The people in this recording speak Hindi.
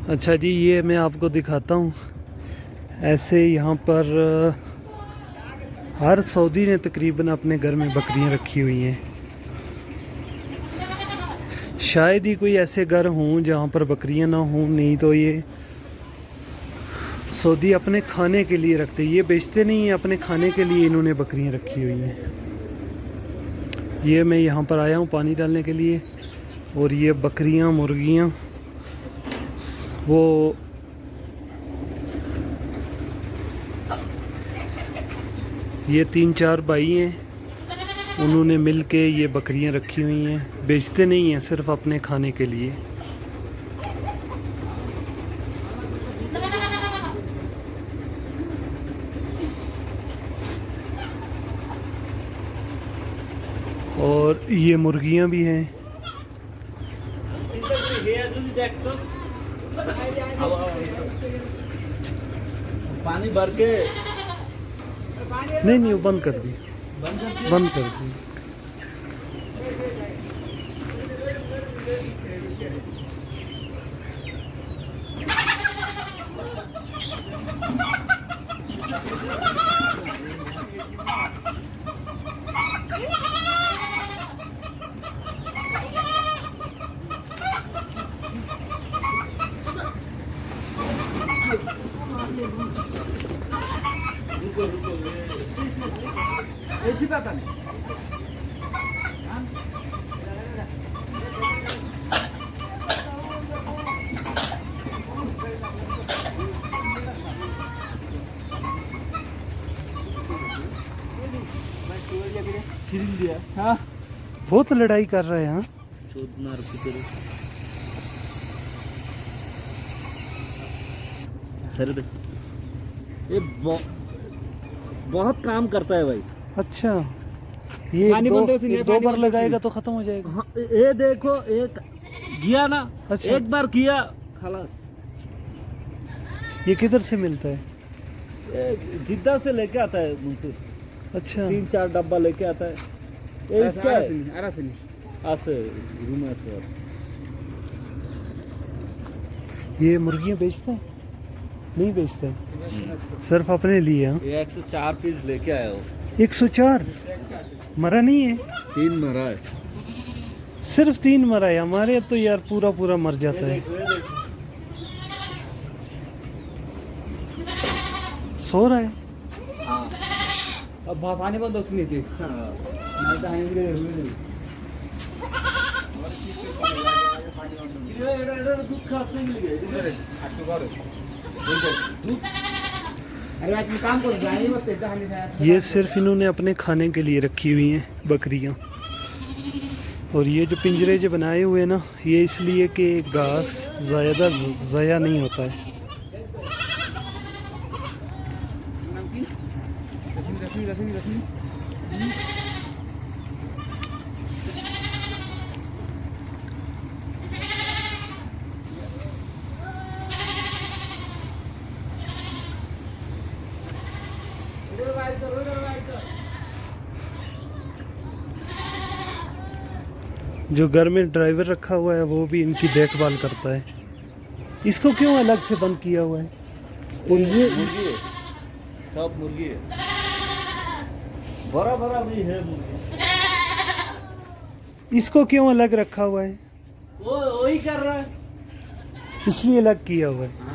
अच्छा जी, ये मैं आपको दिखाता हूँ। ऐसे यहाँ पर हर सऊदी ने तकरीबन अपने घर में बकरियाँ रखी हुई हैं। शायद ही कोई ऐसे घर हों जहाँ पर बकरियाँ ना हों, नहीं तो ये सऊदी अपने खाने के लिए रखते। ये बेचते नहीं हैं, अपने खाने के लिए इन्होंने बकरियाँ रखी हुई हैं। ये मैं यहाँ पर आया हूँ पानी डालने के लिए, और ये बकरियाँ मुर्गियाँ वो ये 3-4 भाई हैं, उन्होंने मिल के ये बकरियां रखी हुई हैं। बेचते नहीं हैं, सिर्फ अपने खाने के लिए। और ये मुर्गियां भी हैं। पानी भर के नहीं, वो बंद कर दी, बंद कर दी। ऐसी पता नहीं। हाँ, बहुत लड़ाई कर रहे हैं। हाँ, ये बहुत काम करता है भाई। अच्छा, ये दो बार लगाएगा तो खत्म हो जाएगा। हाँ, ये देखो, एक किया ना। अच्छा। एक बार किया खलास। ये किधर से मिलता है? ये जिद्दा से लेके आता है मुझसे। अच्छा, 3-4 डब्बा लेके आता है। ये इसका है ऐसे रूम ऐसे। ये मुर्गियां बेचता है? नहीं बेचता है, सिर्फ अपने लिए। हाँ, ये 104 पीस लेके आया हो। 104 मरा नहीं है? 3 मरा है। सिर्फ 3 मरा है। हमारे तो यार पूरा मर जाता है। सो रहा है। हाँ, अब पानी बंद दोस्त नहीं थी। दूध खास नहीं मिल गया। ये सिर्फ इन्होंने अपने खाने के लिए रखी हुई हैं बकरियां। और ये जो पिंजरे जो बनाए हुए हैं ना, ये इसलिए कि घास ज़्यादा ज़ाया नहीं होता है। जो घर में ड्राइवर रखा हुआ है वो भी इनकी देखभाल करता है। इसको क्यों अलग से बंद किया हुआ है? और ये मुर्गी है, सब मुर्गी है। बड़ा भी है मुर्गी। इसको क्यों अलग रखा हुआ है? वो वही कर रहा है। इसलिए अलग किया हुआ है।